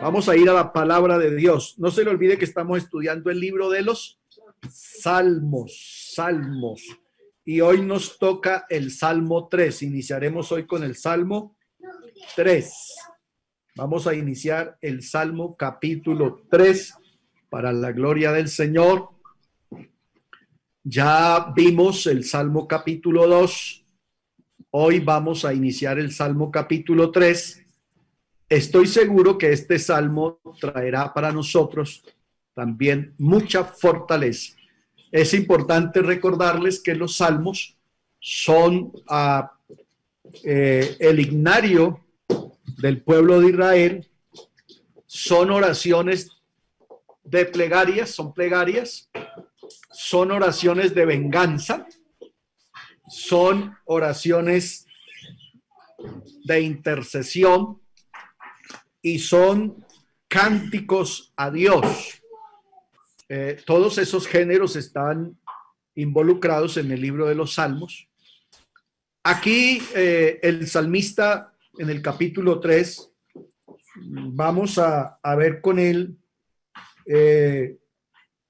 Vamos a ir a la palabra de Dios. No se le olvide que estamos estudiando el libro de los Salmos. Y hoy nos toca el Salmo 3. Iniciaremos hoy con el Salmo 3. Vamos a iniciar el Salmo capítulo 3 para la gloria del Señor. Ya vimos el Salmo capítulo 2. Hoy vamos a iniciar el Salmo capítulo 3. Estoy seguro que este salmo traerá para nosotros también mucha fortaleza. Es importante recordarles que los salmos son el himnario del pueblo de Israel, son oraciones de plegarias, son oraciones de venganza, son oraciones de intercesión, y son cánticos a Dios. Todos esos géneros están involucrados en el libro de los Salmos. Aquí el salmista en el capítulo 3, vamos a ver con él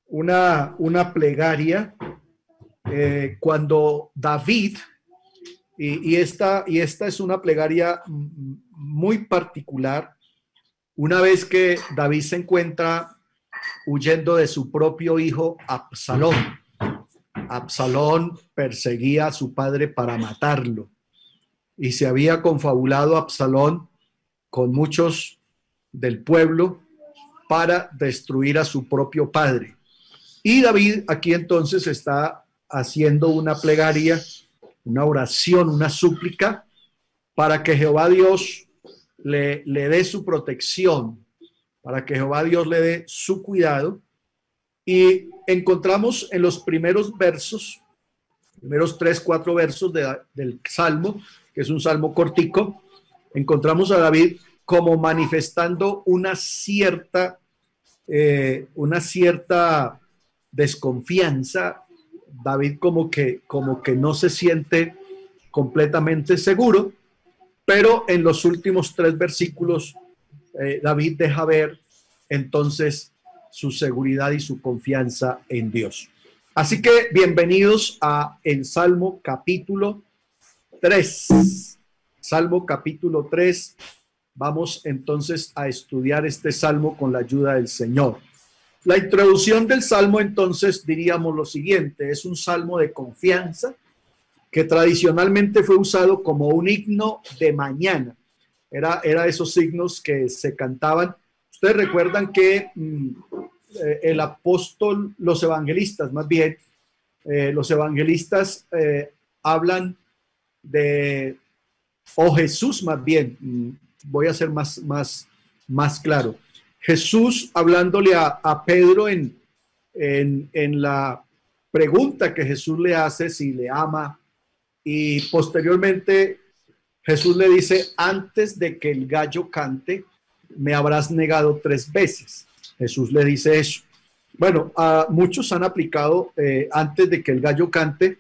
una plegaria cuando David, y esta es una plegaria muy particular. Una vez que David se encuentra huyendo de su propio hijo Absalón, Absalón perseguía a su padre para matarlo y se había confabulado Absalón con muchos del pueblo para destruir a su propio padre. Y David aquí entonces está haciendo una plegaria, una oración, una súplica para que Jehová Dios le dé su protección, para que Jehová Dios le dé su cuidado. Y encontramos en los primeros 3-4 versos del Salmo, que es un salmo cortico, encontramos a David como manifestando una cierta desconfianza. David como que no se siente completamente seguro. Pero en los últimos 3 versículos, David deja ver entonces su seguridad y su confianza en Dios. Así que bienvenidos a el Salmo capítulo 3. Salmo capítulo 3. Vamos entonces a estudiar este salmo con la ayuda del Señor. La introducción del salmo entonces diríamos lo siguiente: es un salmo de confianza que tradicionalmente fue usado como un himno de mañana. Era esos signos que se cantaban. Ustedes recuerdan que el apóstol, los evangelistas más bien, los evangelistas hablan de, o Jesús más bien, voy a ser más claro. Jesús hablándole a Pedro en la pregunta que Jesús le hace si le ama. Y posteriormente Jesús le dice: antes de que el gallo cante, me habrás negado 3 veces. Jesús le dice eso. Bueno, muchos han aplicado antes de que el gallo cante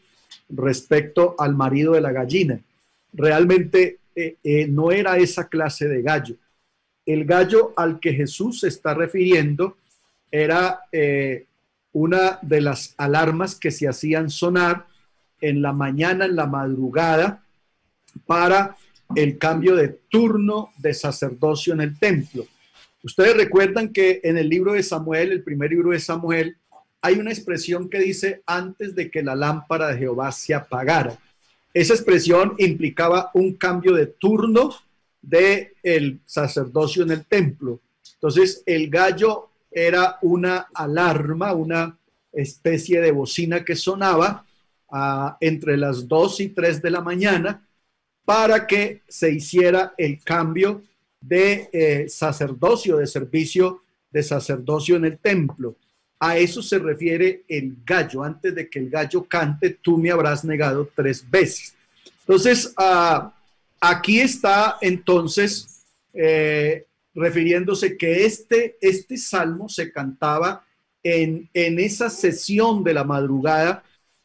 respecto al marido de la gallina. Realmente no era esa clase de gallo. El gallo al que Jesús se está refiriendo era una de las alarmas que se hacían sonar en la mañana, en la madrugada, para el cambio de turno de sacerdocio en el templo. Ustedes recuerdan que en el libro de Samuel, el primer libro de Samuel, hay una expresión que dice: antes de que la lámpara de Jehová se apagara. Esa expresión implicaba un cambio de turno del sacerdocio en el templo. Entonces, el gallo era una alarma, una especie de bocina que sonaba entre las 2 y 3 de la mañana para que se hiciera el cambio de sacerdocio, de servicio de sacerdocio en el templo. A eso se refiere el gallo: antes de que el gallo cante, tú me habrás negado 3 veces. Entonces, aquí está entonces refiriéndose que este salmo se cantaba en esa sesión de la madrugada,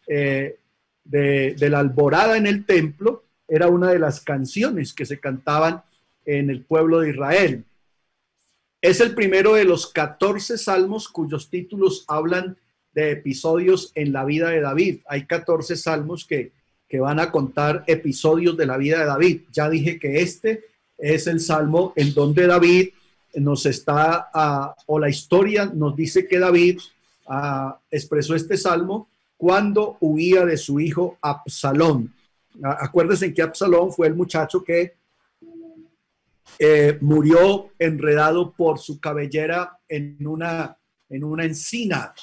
de la alborada en el templo. Era una de las canciones que se cantaban en el pueblo de Israel. Es el primero de los 14 salmos cuyos títulos hablan de episodios en la vida de David. Hay 14 salmos que van a contar episodios de la vida de David. Ya dije que este es el salmo en donde David nos está, o la historia nos dice que David expresó este salmo cuando huía de su hijo Absalón. Acuérdense que Absalón fue el muchacho que murió enredado por su cabellera en una encina.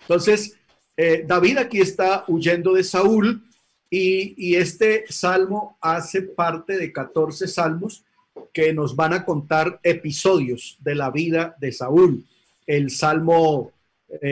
Entonces, David aquí está huyendo de Saúl y este salmo hace parte de 14 salmos que nos van a contar episodios de la vida de Saúl. El salmo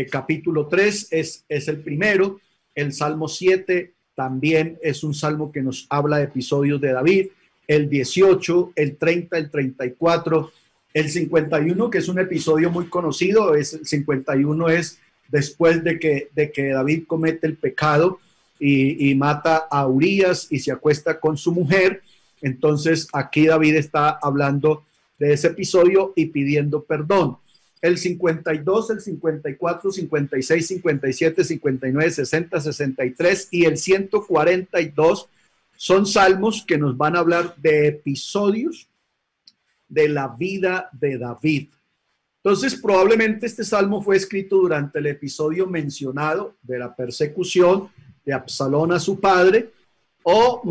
capítulo 3 es el primero. El salmo 7 también es un salmo que nos habla de episodios de David. El 18, el 30, el 34, el 51, que es un episodio muy conocido. El 51 es después de que David comete el pecado y mata a Urías y se acuesta con su mujer. Entonces aquí David está hablando de ese episodio y pidiendo perdón. El 52, el 54, 56, 57, 59, 60, 63 y el 142 son salmos que nos van a hablar de episodios de la vida de David. Entonces, probablemente este salmo fue escrito durante el episodio mencionado de la persecución de Absalón a su padre, o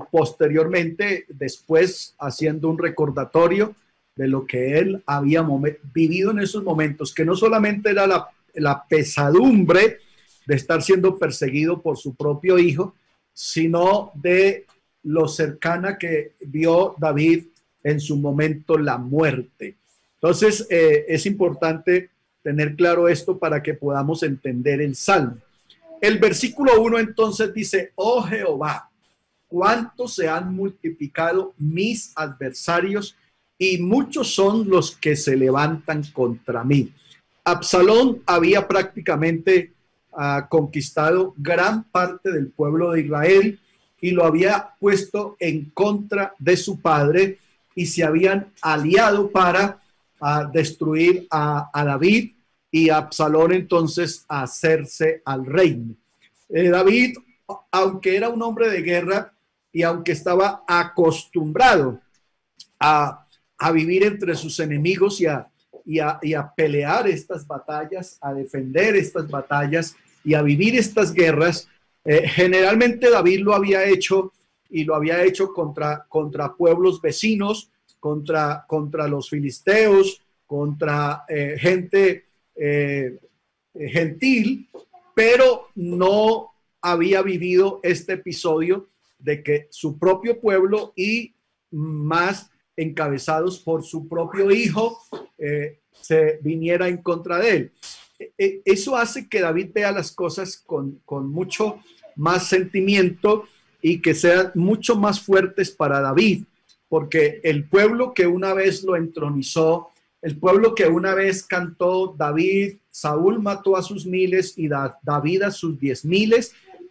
posteriormente, después, haciendo un recordatorio de lo que él había vivido en esos momentos, que no solamente era la pesadumbre de estar siendo perseguido por su propio hijo, sino de lo cercana que vio David en su momento la muerte. Entonces, es importante tener claro esto para que podamos entender el salmo. El versículo 1 entonces dice: oh Jehová, cuánto se han multiplicado mis adversarios y muchos son los que se levantan contra mí. Absalón había prácticamente conquistado gran parte del pueblo de Israel y lo había puesto en contra de su padre y se habían aliado para destruir a David y a Absalón entonces a hacerse al reino. David, aunque era un hombre de guerra y aunque estaba acostumbrado a vivir entre sus enemigos y a pelear estas batallas, a defender estas batallas y a vivir estas guerras, generalmente David lo había hecho y lo había hecho contra pueblos vecinos, contra los filisteos, contra gente gentil, pero no había vivido este episodio de que su propio pueblo y más encabezados por su propio hijo se viniera en contra de él. Eso hace que David vea las cosas con mucho más sentimiento y que sean mucho más fuertes para David, porque el pueblo que una vez lo entronizó, el pueblo que una vez cantó David, Saúl mató a sus miles y David a sus 10,000,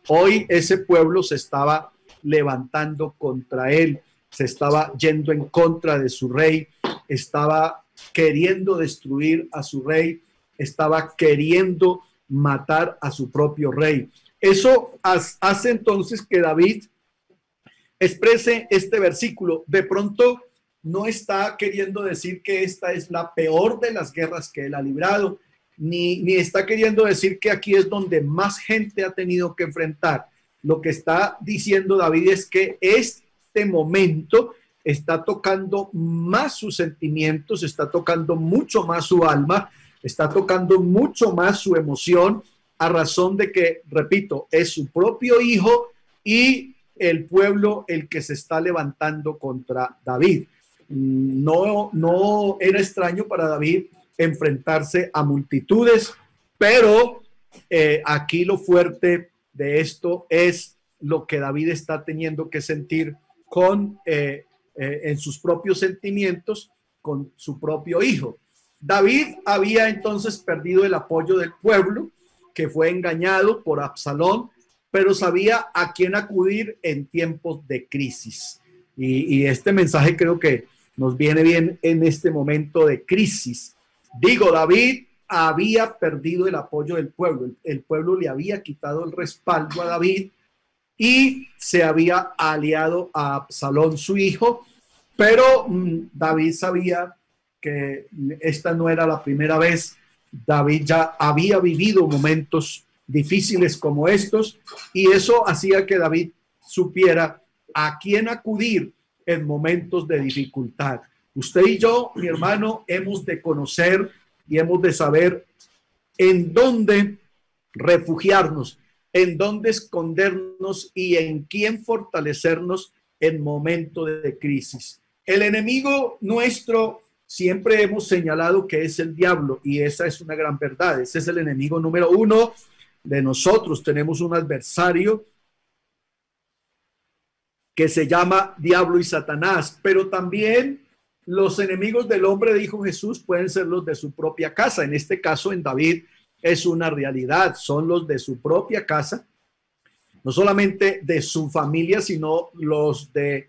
hoy ese pueblo se estaba levantando contra él, se estaba yendo en contra de su rey, estaba queriendo destruir a su rey, estaba queriendo matar a su propio rey. Eso hace entonces que David exprese este versículo. De pronto no está queriendo decir que esta es la peor de las guerras que él ha librado, ni está queriendo decir que aquí es donde más gente ha tenido que enfrentar. Lo que está diciendo David es que este momento está tocando más sus sentimientos, está tocando mucho más su alma, está tocando mucho más su emoción, a razón de que, repito, es su propio hijo y el pueblo el que se está levantando contra David. No era extraño para David enfrentarse a multitudes, pero aquí lo fuerte de esto es lo que David está teniendo que sentir en sus propios sentimientos con su propio hijo. David había entonces perdido el apoyo del pueblo, que fue engañado por Absalón, pero sabía a quién acudir en tiempos de crisis. Y este mensaje creo que nos viene bien en este momento de crisis. Digo, David había perdido el apoyo del pueblo. El pueblo le había quitado el respaldo a David y se había aliado a Absalón, su hijo, pero David sabía que esta no era la primera vez. David ya había vivido momentos difíciles como estos y eso hacía que David supiera a quién acudir en momentos de dificultad. Usted y yo, mi hermano, hemos de conocer y hemos de saber en dónde refugiarnos, en dónde escondernos y en quién fortalecernos en momentos de crisis. El enemigo nuestro siempre hemos señalado que es el diablo y esa es una gran verdad. Ese es el enemigo número uno de nosotros. Tenemos un adversario que se llama diablo y Satanás, pero también los enemigos del hombre, dijo Jesús, pueden ser los de su propia casa. En este caso, en David, es una realidad, son los de su propia casa, no solamente de su familia, sino los de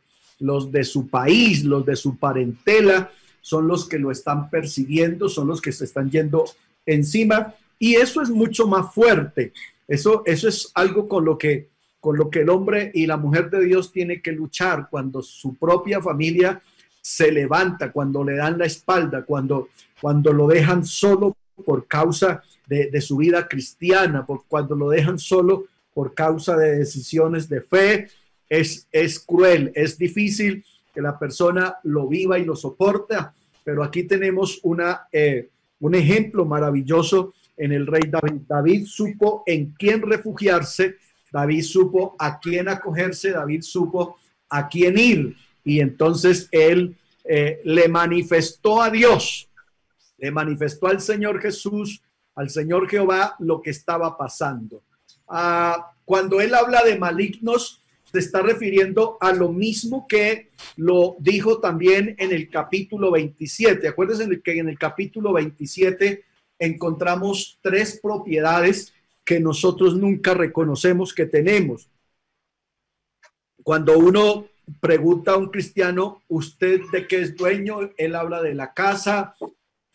su país, los de su parentela, son los que lo están persiguiendo, son los que se están yendo encima, y eso es mucho más fuerte. Eso es algo con lo que el hombre y la mujer de Dios tiene que luchar cuando su propia familia se levanta, cuando le dan la espalda, cuando lo dejan solo por causa de su vida cristiana, cuando lo dejan solo por causa de decisiones de fe. Es cruel, es difícil que la persona lo viva y lo soporta, pero aquí tenemos un ejemplo maravilloso en el rey David. David supo en quién refugiarse, David supo a quién acogerse, David supo a quién ir, y entonces él le manifestó a Dios, le manifestó al Señor Jesús, al Señor Jehová, lo que estaba pasando. Cuando él habla de malignos, se está refiriendo a lo mismo que lo dijo también en el capítulo 27. Acuérdense que en el capítulo 27 encontramos 3 propiedades que nosotros nunca reconocemos que tenemos. Cuando uno pregunta a un cristiano, ¿usted de qué es dueño? Él habla de la casa,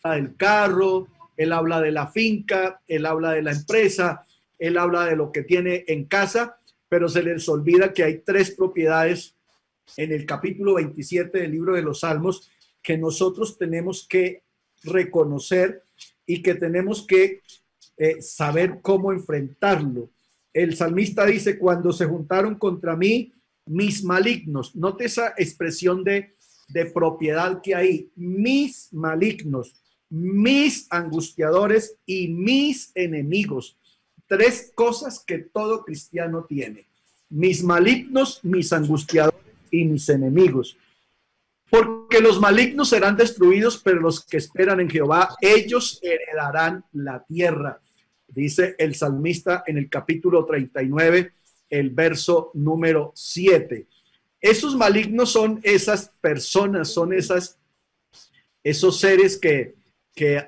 del carro, él habla de la finca, él habla de la empresa, él habla de lo que tiene en casa, pero se les olvida que hay 3 propiedades en el capítulo 27 del libro de los Salmos que nosotros tenemos que reconocer y que tenemos que saber cómo enfrentarlo. El salmista dice, cuando se juntaron contra mí mis malignos. Note esa expresión de propiedad que hay. Mis malignos, mis angustiadores y mis enemigos. 3 cosas que todo cristiano tiene: mis malignos, mis angustiadores y mis enemigos. Porque los malignos serán destruidos, pero los que esperan en Jehová, ellos heredarán la tierra. Dice el salmista en el capítulo 39, el verso número 7. Esos malignos son esas personas, son esos seres que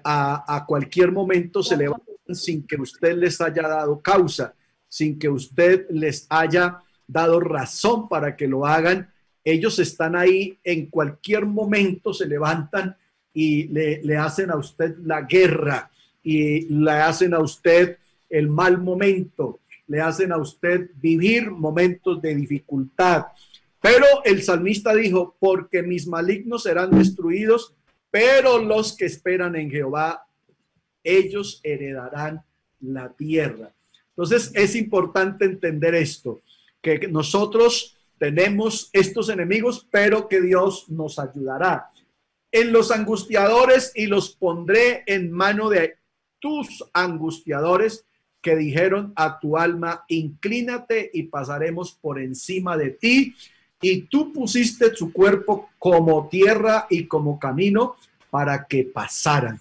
a cualquier momento se levantan sin que usted les haya dado causa, sin que usted les haya dado razón para que lo hagan. Ellos están ahí, en cualquier momento se levantan y le hacen a usted la guerra y le hacen a usted el mal momento, le hacen a usted vivir momentos de dificultad. Pero el salmista dijo, porque mis malignos serán destruidos, pero los que esperan en Jehová, ellos heredarán la tierra. Entonces es importante entender esto, que nosotros tenemos estos enemigos, pero que Dios nos ayudará. En los angustiadores, y los pondré en mano de tus angustiadores, que dijeron a tu alma, inclínate y pasaremos por encima de ti. Y tú pusiste su cuerpo como tierra y como camino para que pasaran.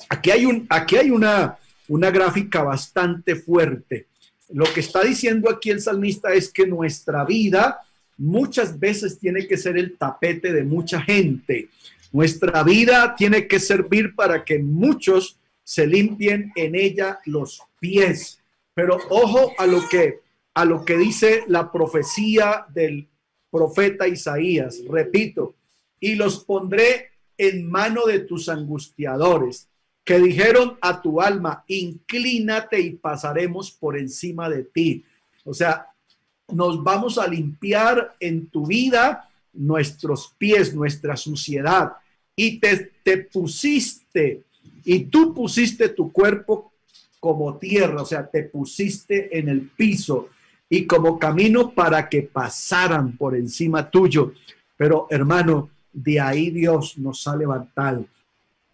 Aquí hay una gráfica bastante fuerte. Lo que está diciendo aquí el salmista es que nuestra vida muchas veces tiene que ser el tapete de mucha gente. Nuestra vida tiene que servir para que muchos se limpien en ella los pies. Pero ojo a lo que dice la profecía del profeta Isaías. Repito, y los pondré en mano de tus angustiadores, que dijeron a tu alma, inclínate y pasaremos por encima de ti. O sea, nos vamos a limpiar en tu vida nuestros pies, nuestra suciedad. Y te pusiste, y tú pusiste tu cuerpo como tierra, o sea, te pusiste en el piso y como camino para que pasaran por encima tuyo. Pero hermano, de ahí Dios nos ha levantado,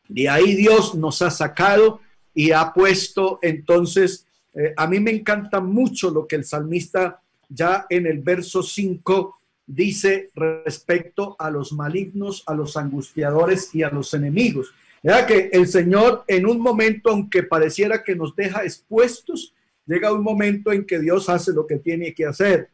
de ahí Dios nos ha sacado y ha puesto entonces, a mí me encanta mucho lo que el salmista ya en el verso 5 dice respecto a los malignos, a los angustiadores y a los enemigos. Vea que el Señor en un momento, aunque pareciera que nos deja expuestos, llega un momento en que Dios hace lo que tiene que hacer.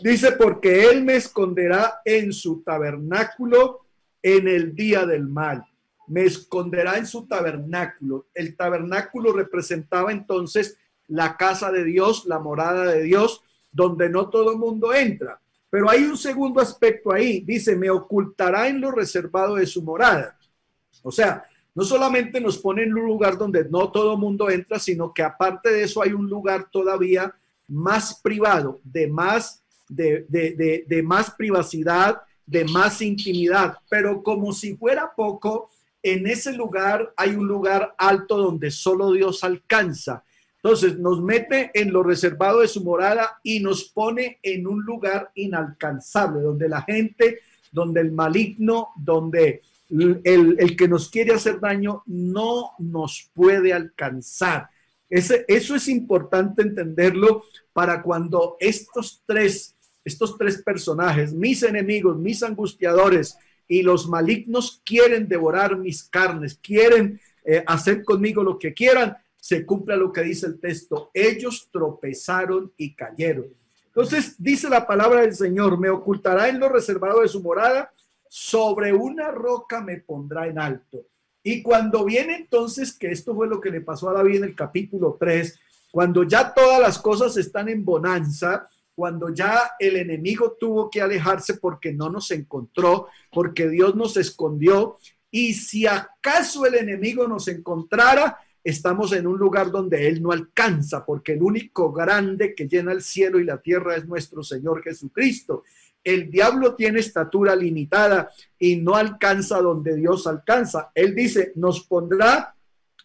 Dice, porque Él me esconderá en su tabernáculo en el día del mal. Me esconderá en su tabernáculo. El tabernáculo representaba entonces la casa de Dios, la morada de Dios, donde no todo el mundo entra. Pero hay un segundo aspecto ahí. Dice, me ocultará en lo reservado de su morada. O sea, no solamente nos pone en un lugar donde no todo el mundo entra, sino que aparte de eso hay un lugar todavía más privado, de más privacidad, de más intimidad. Pero como si fuera poco, en ese lugar hay un lugar alto donde solo Dios alcanza. Entonces nos mete en lo reservado de su morada y nos pone en un lugar inalcanzable, donde la gente, donde el maligno, donde el que nos quiere hacer daño no nos puede alcanzar. Eso es importante entenderlo para cuando estos tres personajes, mis enemigos, mis angustiadores y los malignos quieren devorar mis carnes, quieren hacer conmigo lo que quieran, se cumpla lo que dice el texto. Ellos tropezaron y cayeron. Entonces dice la palabra del Señor, me ocultará en lo reservado de su morada, sobre una roca me pondrá en alto. Y cuando viene entonces, que esto fue lo que le pasó a David en el capítulo 3, cuando ya todas las cosas están en bonanza, cuando ya el enemigo tuvo que alejarse porque no nos encontró, porque Dios nos escondió, y si acaso el enemigo nos encontrara, estamos en un lugar donde él no alcanza, porque el único grande que llena el cielo y la tierra es nuestro Señor Jesucristo. El diablo tiene estatura limitada y no alcanza donde Dios alcanza. Él dice, nos pondrá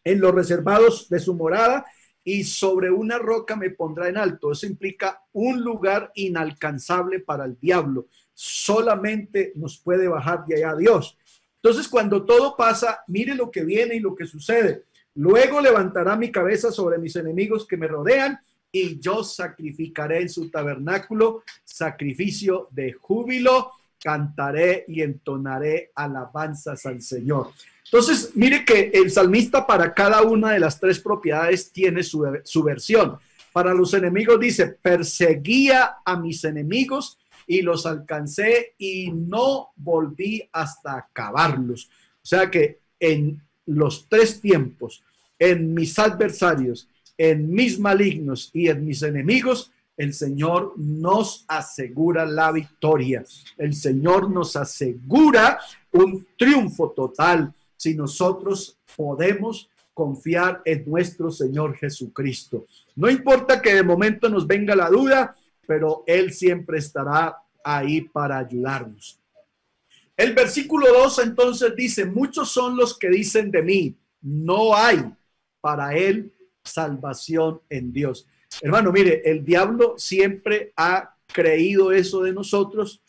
en los reservados de su morada y sobre una roca me pondrá en alto. Eso implica un lugar inalcanzable para el diablo. Solamente nos puede bajar de allá Dios. Entonces, cuando todo pasa, mire lo que viene y lo que sucede. Luego levantará mi cabeza sobre mis enemigos que me rodean y yo sacrificaré en su tabernáculo sacrificio de júbilo, cantaré y entonaré alabanzas al Señor. Entonces, mire que el salmista para cada una de las tres propiedades tiene su versión. Para los enemigos dice, perseguía a mis enemigos y los alcancé y no volví hasta acabarlos. O sea que en los tres tiempos, en mis adversarios, en mis malignos y en mis enemigos, el Señor nos asegura la victoria. El Señor nos asegura un triunfo total si nosotros podemos confiar en nuestro Señor Jesucristo. No importa que de momento nos venga la duda, pero Él siempre estará ahí para ayudarnos. El versículo 2 entonces dice, muchos son los que dicen de mí, no hay para él salvación en Dios. Hermano, mire, el diablo siempre ha creído eso de nosotros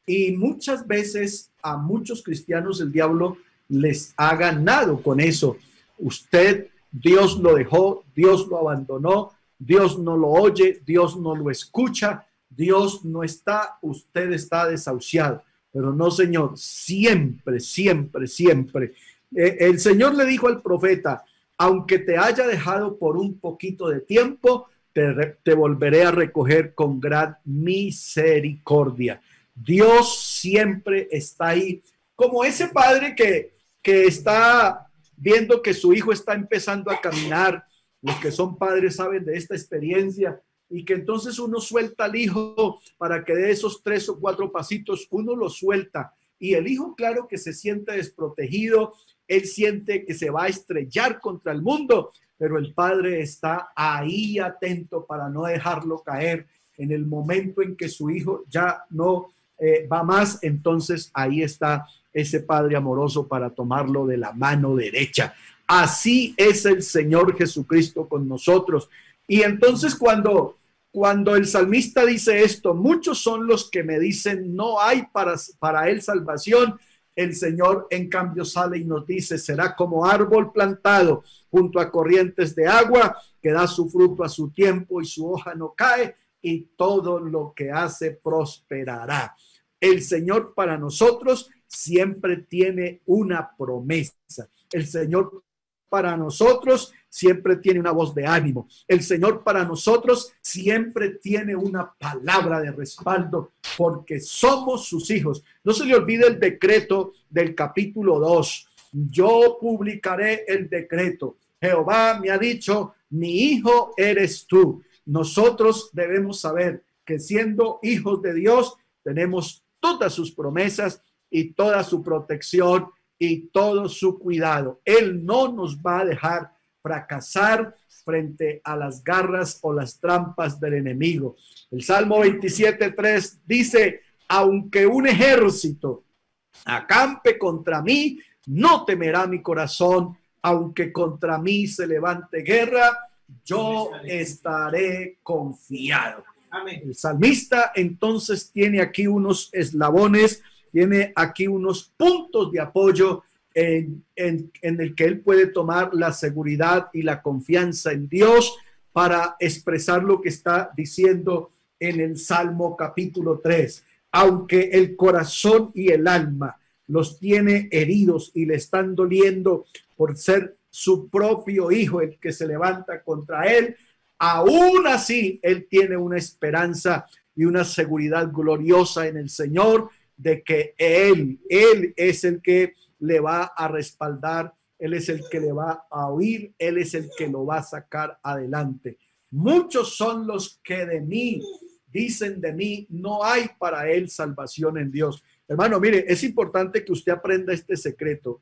y muchas veces a muchos cristianos el diablo les ha ganado con eso. Usted, Dios lo dejó, Dios lo abandonó, Dios no lo oye, Dios no lo escucha, Dios no está, usted está desahuciado. Pero no, Señor, siempre, siempre, siempre. El Señor le dijo al profeta, aunque te haya dejado por un poquito de tiempo, te volveré a recoger con gran misericordia. Dios siempre está ahí, como ese padre que está viendo que su hijo está empezando a caminar. Los que son padres saben de esta experiencia. Y que entonces uno suelta al hijo para que dé esos 3 o 4 pasitos, uno lo suelta Y el hijo, claro que se siente desprotegido, él siente que se va a estrellar contra el mundo, pero el padre está ahí atento para no dejarlo caer. En el momento en que su hijo ya no va más, entonces ahí está ese padre amoroso para tomarlo de la mano derecha. Así es el Señor Jesucristo con nosotros. Y entonces cuando el salmista dice esto, muchos son los que me dicen, no hay para él salvación. El Señor, en cambio, sale y nos dice, será como árbol plantado junto a corrientes de agua, que da su fruto a su tiempo y su hoja no cae, y todo lo que hace prosperará. El Señor para nosotros siempre tiene una promesa. El Señor para nosotros siempre tiene una voz de ánimo. El Señor para nosotros siempre tiene una palabra de respaldo, porque somos sus hijos. No se le olvide el decreto del capítulo 2. Yo publicaré el decreto. Jehová me ha dicho, mi hijo eres tú. Nosotros debemos saber que siendo hijos de Dios, tenemos todas sus promesas y toda su protección y todo su cuidado. Él no nos va a dejar fracasar frente a las garras o las trampas del enemigo. El Salmo 27:3 dice, aunque un ejército acampe contra mí, no temerá mi corazón, aunque contra mí se levante guerra, yo estaré confiado. Amén. El salmista entonces tiene aquí unos eslabones, tiene aquí unos puntos de apoyo en el que él puede tomar la seguridad y la confianza en Dios para expresar lo que está diciendo en el Salmo capítulo 3. Aunque el corazón y el alma los tiene heridos y le están doliendo por ser su propio hijo el que se levanta contra él, aún así él tiene una esperanza y una seguridad gloriosa en el Señor de que él es el que le va a respaldar, él es el que le va a oír, él es el que lo va a sacar adelante. Muchos son los que de mí dicen de mí, no hay para él salvación en Dios. Hermano, mire, es importante que usted aprenda este secreto.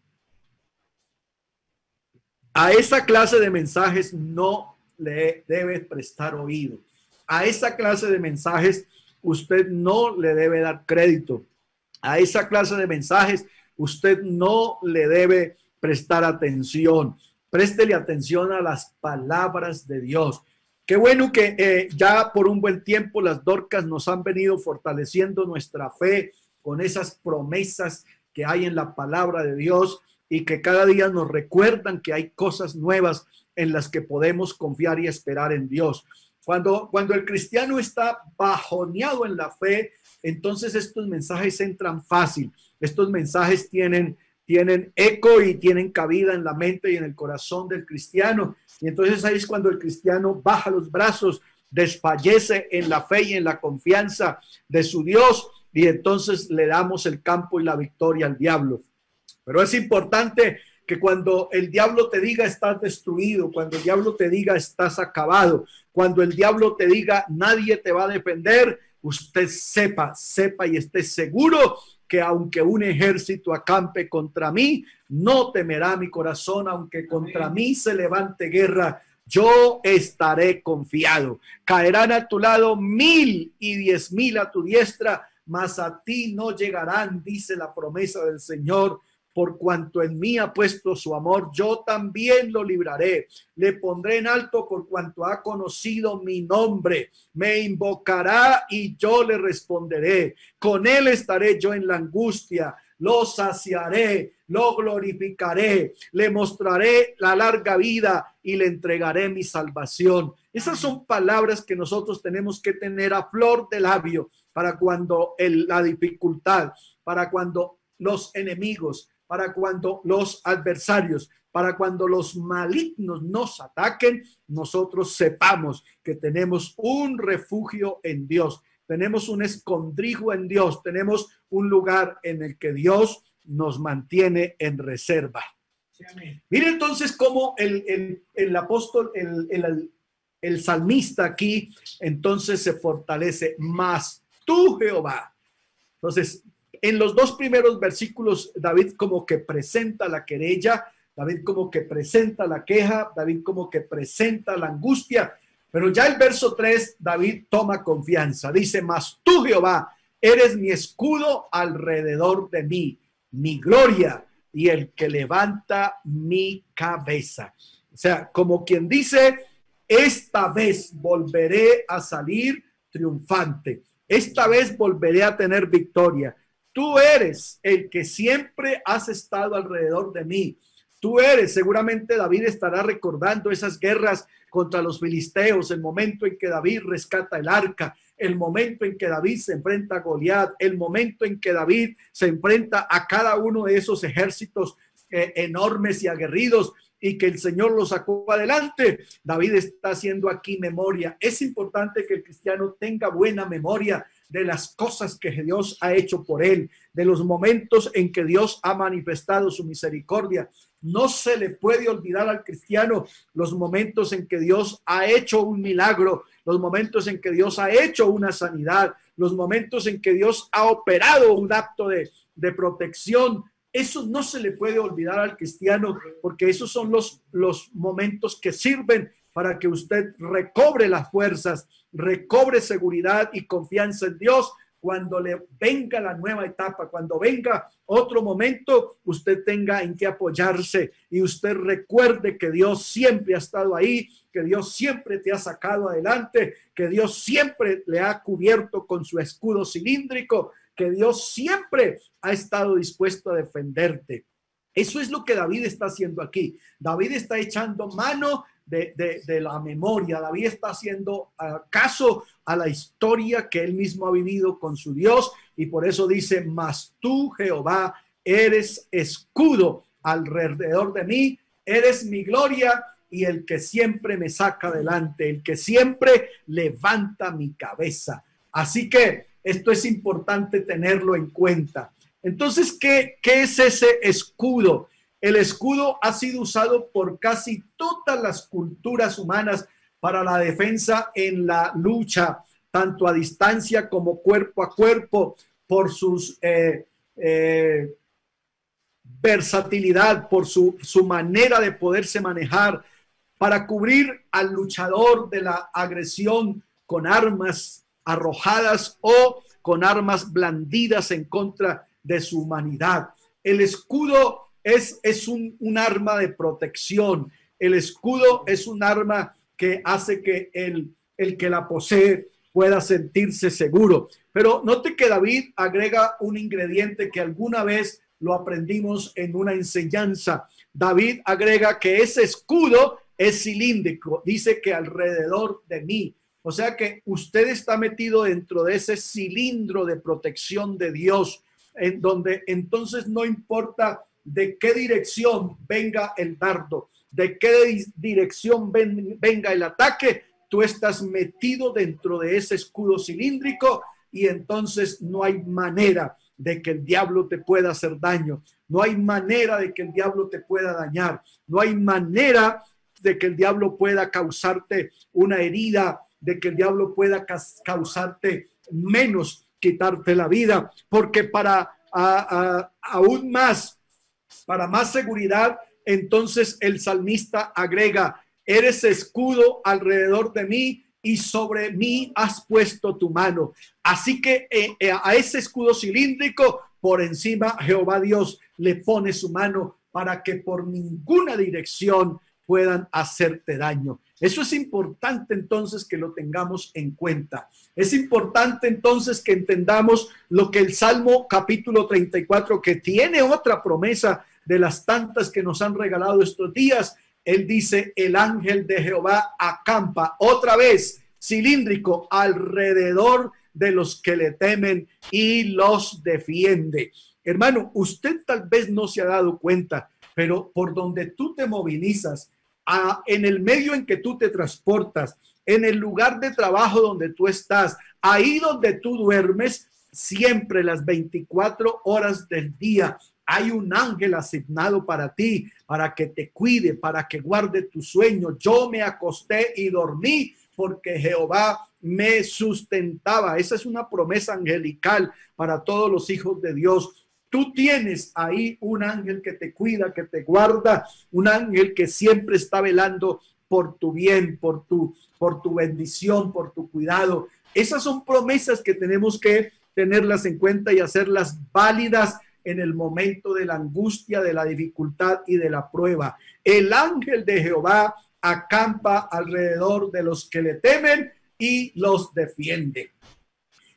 A esa clase de mensajes no le debe prestar oído. A esa clase de mensajes usted no le debe dar crédito. A esa clase de mensajes usted no le debe prestar atención. Préstele atención a las palabras de Dios. Qué bueno que ya por un buen tiempo las Dorcas nos han venido fortaleciendo nuestra fe con esas promesas que hay en la palabra de Dios y que cada día nos recuerdan que hay cosas nuevas en las que podemos confiar y esperar en Dios. Cuando el cristiano está bajoneado en la fe, entonces estos mensajes entran fácil. Estos mensajes tienen eco y tienen cabida en la mente y en el corazón del cristiano. Y entonces ahí es cuando el cristiano baja los brazos, desfallece en la fe y en la confianza de su Dios, y entonces le damos el campo y la victoria al diablo. Pero es importante que cuando el diablo te diga estás destruido, cuando el diablo te diga estás acabado, cuando el diablo te diga nadie te va a defender, usted sepa y esté seguro que aunque un ejército acampe contra mí, no temerá mi corazón, aunque contra mí se levante guerra, yo estaré confiado. Caerán a tu lado 1,000 y 10,000 a tu diestra, mas a ti no llegarán, dice la promesa del Señor. Por cuanto en mí ha puesto su amor, yo también lo libraré. Le pondré en alto por cuanto ha conocido mi nombre. Me invocará y yo le responderé. Con él estaré yo en la angustia. Lo saciaré, lo glorificaré. Le mostraré la larga vida y le entregaré mi salvación. Esas son palabras que nosotros tenemos que tener a flor de labio para cuando la dificultad, para cuando los enemigos, para cuando los adversarios, para cuando los malignos nos ataquen, nosotros sepamos que tenemos un refugio en Dios, tenemos un escondrijo en Dios, tenemos un lugar en el que Dios nos mantiene en reserva. Sí, mire entonces cómo el apóstol, el salmista aquí, entonces se fortalece, mas tú, Jehová. Entonces, En los dos primeros versículos, David como que presenta la querella, David como que presenta la queja, David como que presenta la angustia, pero ya el verso 3, David toma confianza. Dice, mas tú, Jehová, eres mi escudo alrededor de mí, mi gloria y el que levanta mi cabeza. O sea, como quien dice, esta vez volveré a salir triunfante. Esta vez volveré a tener victoria. Tú eres el que siempre has estado alrededor de mí. Tú eres, seguramente David estará recordando esas guerras contra los filisteos, el momento en que David rescata el arca, el momento en que David se enfrenta a Goliat, el momento en que David se enfrenta a cada uno de esos ejércitos enormes y aguerridos y que el Señor los sacó adelante. David está haciendo aquí memoria. Es importante que el cristiano tenga buena memoria de las cosas que Dios ha hecho por él, de los momentos en que Dios ha manifestado su misericordia. No se le puede olvidar al cristiano los momentos en que Dios ha hecho un milagro, los momentos en que Dios ha hecho una sanidad, los momentos en que Dios ha operado un acto de protección. Eso no se le puede olvidar al cristiano, porque esos son los momentos que sirven para que usted recobre las fuerzas, recobre seguridad y confianza en Dios. Cuando le venga la nueva etapa, cuando venga otro momento, usted tenga en qué apoyarse y usted recuerde que Dios siempre ha estado ahí, que Dios siempre te ha sacado adelante, que Dios siempre le ha cubierto con su escudo cilíndrico, que Dios siempre ha estado dispuesto a defenderte. Eso es lo que David está haciendo aquí. David está echando mano de la memoria. David está haciendo caso a la historia que él mismo ha vivido con su Dios, y por eso dice, mas tú, Jehová, eres escudo alrededor de mí, eres mi gloria y el que siempre me saca adelante, el que siempre levanta mi cabeza. Así que esto es importante tenerlo en cuenta. Entonces, ¿qué es ese escudo? El escudo ha sido usado por casi todas las culturas humanas para la defensa en la lucha, tanto a distancia como cuerpo a cuerpo, por sus versatilidad, por su manera de poderse manejar, para cubrir al luchador de la agresión con armas arrojadas o con armas blandidas en contra de su humanidad. El escudo es un arma de protección. El escudo es un arma que hace que el que la posee pueda sentirse seguro. Pero note que David agrega un ingrediente que alguna vez lo aprendimos en una enseñanza. David agrega que ese escudo es cilíndrico. Dice que alrededor de mí. O sea que usted está metido dentro de ese cilindro de protección de Dios, en donde entonces no importa de qué dirección venga el dardo, de qué dirección venga el ataque, tú estás metido dentro de ese escudo cilíndrico y entonces no hay manera de que el diablo te pueda hacer daño, no hay manera de que el diablo te pueda dañar, no hay manera de que el diablo pueda causarte una herida, de que el diablo pueda causarte menos, quitarte la vida, porque para aún más, para más seguridad, entonces el salmista agrega, eres escudo alrededor de mí y sobre mí has puesto tu mano. Así que a ese escudo cilíndrico, por encima Jehová Dios le pone su mano para que por ninguna dirección puedan hacerte daño. Eso es importante entonces que lo tengamos en cuenta. Es importante entonces que entendamos lo que el Salmo capítulo 34, que tiene otra promesa de las tantas que nos han regalado estos días. Él dice, el ángel de Jehová acampa, otra vez cilíndrico, alrededor de los que le temen y los defiende. Hermano, usted tal vez no se ha dado cuenta, pero por donde tú te movilizas, en el medio en que tú te transportas, en el lugar de trabajo donde tú estás, ahí donde tú duermes, siempre las 24 horas del día hay un ángel asignado para ti, para que te cuide, para que guarde tu sueño. Yo me acosté y dormí porque Jehová me sustentaba. Esa es una promesa angelical para todos los hijos de Dios. Tú tienes ahí un ángel que te cuida, que te guarda, un ángel que siempre está velando por tu bien, por tu bendición, por tu cuidado. Esas son promesas que tenemos que tenerlas en cuenta y hacerlas válidas en el momento de la angustia, de la dificultad y de la prueba. El ángel de Jehová acampa alrededor de los que le temen y los defiende.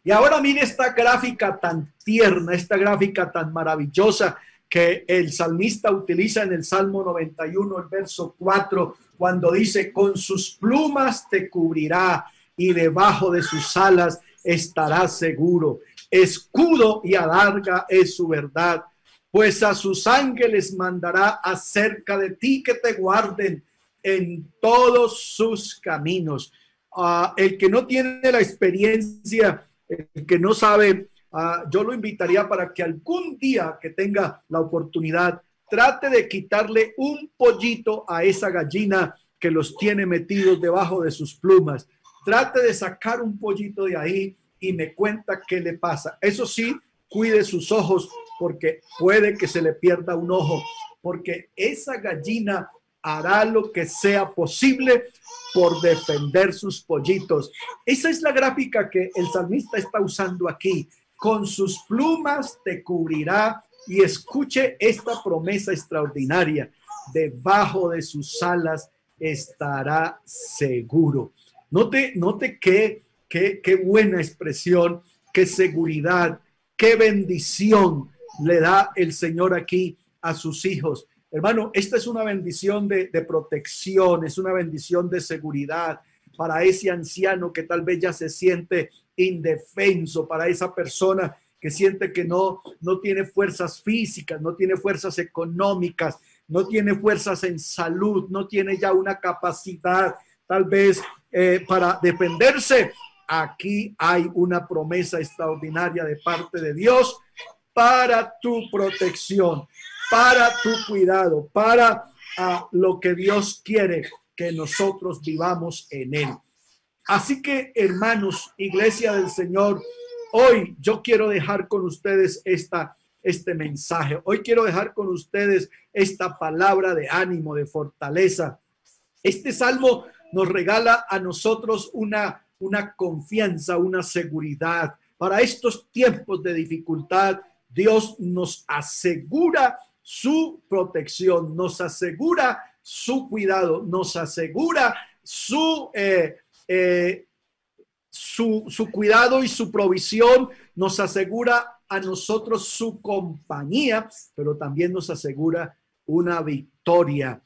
Y ahora mire esta gráfica tan tierna, esta gráfica tan maravillosa que el salmista utiliza en el Salmo 91, el verso 4, cuando dice: con sus plumas te cubrirá y debajo de sus alas estarás seguro. Escudo y adarga es su verdad, pues a sus ángeles mandará acerca de ti que te guarden en todos sus caminos. El que no tiene la experiencia, el que no sabe, yo lo invitaría para que algún día que tenga la oportunidad, trate de quitarle un pollito a esa gallina que los tiene metidos debajo de sus plumas. Trate de sacar un pollito de ahí y me cuenta qué le pasa. Eso sí, cuide sus ojos, porque puede que se le pierda un ojo, porque esa gallina hará lo que sea posible por defender sus pollitos. Esa es la gráfica que el salmista está usando aquí. Con sus plumas te cubrirá, y escuche esta promesa extraordinaria: debajo de sus alas estará seguro. Note qué buena expresión, qué seguridad, qué bendición le da el Señor aquí a sus hijos. Hermano, esta es una bendición de protección, es una bendición de seguridad para ese anciano que tal vez ya se siente indefenso, para esa persona que siente que no tiene fuerzas físicas, no tiene fuerzas económicas, no tiene fuerzas en salud, no tiene ya una capacidad tal vez para defenderse. Aquí hay una promesa extraordinaria de parte de Dios para tu protección, para tu cuidado, para lo que Dios quiere que nosotros vivamos en él. Así que, hermanos, iglesia del Señor, hoy yo quiero dejar con ustedes este mensaje. Hoy quiero dejar con ustedes esta palabra de ánimo, de fortaleza. Este salmo nos regala a nosotros una confianza, una seguridad. Para estos tiempos de dificultad, Dios nos asegura su protección, nos asegura su cuidado, nos asegura su cuidado y su provisión, nos asegura a nosotros su compañía, pero también nos asegura una victoria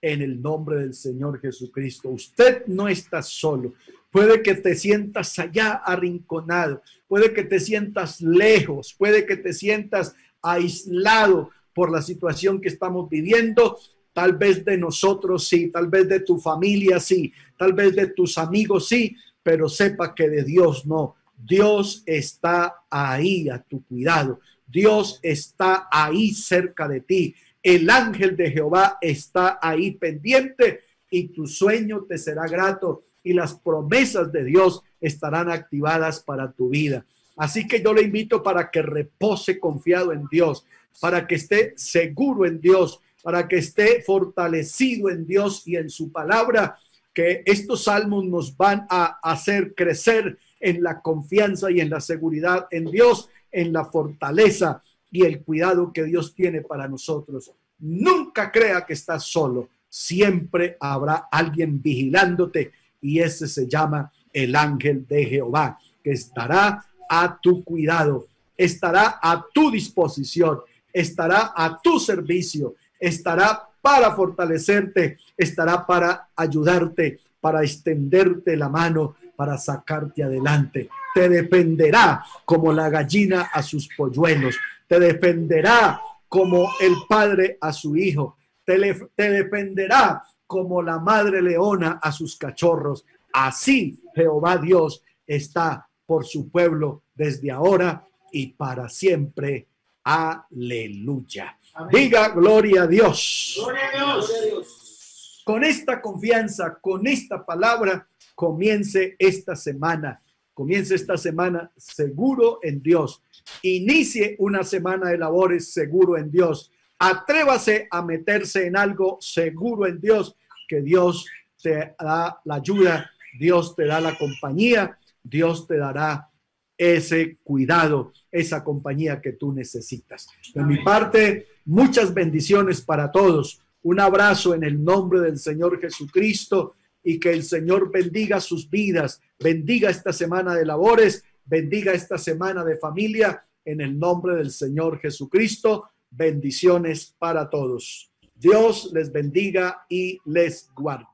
en el nombre del Señor Jesucristo. Usted no está solo. Puede que te sientas allá arrinconado, puede que te sientas lejos, puede que te sientas aislado por la situación que estamos viviendo. Tal vez de nosotros sí, tal vez de tu familia sí, tal vez de tus amigos sí, pero sepa que de Dios no. Dios está ahí a tu cuidado. Dios está ahí cerca de ti. El ángel de Jehová está ahí pendiente y tu sueño te será grato y las promesas de Dios estarán activadas para tu vida. Así que yo le invito para que repose confiado en Dios, para que esté seguro en Dios, para que esté fortalecido en Dios y en su palabra, que estos salmos nos van a hacer crecer en la confianza y en la seguridad en Dios, en la fortaleza y el cuidado que Dios tiene para nosotros. Nunca crea que estás solo. Siempre habrá alguien vigilándote y ese se llama el ángel de Jehová, que estará a tu cuidado, estará a tu disposición, estará a tu servicio, estará para fortalecerte, estará para ayudarte, para extenderte la mano, para sacarte adelante. Te defenderá como la gallina a sus polluelos, te defenderá como el padre a su hijo, te defenderá como la madre leona a sus cachorros. Así Jehová Dios está por su pueblo desde ahora y para siempre. Aleluya. Amén. Diga gloria a Dios. Gloria a Dios. Con esta confianza, con esta palabra, comience esta semana. Comience esta semana seguro en Dios. Inicie una semana de labores seguro en Dios. Atrévase a meterse en algo seguro en Dios, que Dios te da la ayuda, Dios te da la compañía, Dios te dará ese cuidado, esa compañía que tú necesitas. De mi parte, muchas bendiciones para todos. Un abrazo en el nombre del Señor Jesucristo y que el Señor bendiga sus vidas, bendiga esta semana de labores, bendiga esta semana de familia en el nombre del Señor Jesucristo. Bendiciones para todos. Dios les bendiga y les guarde.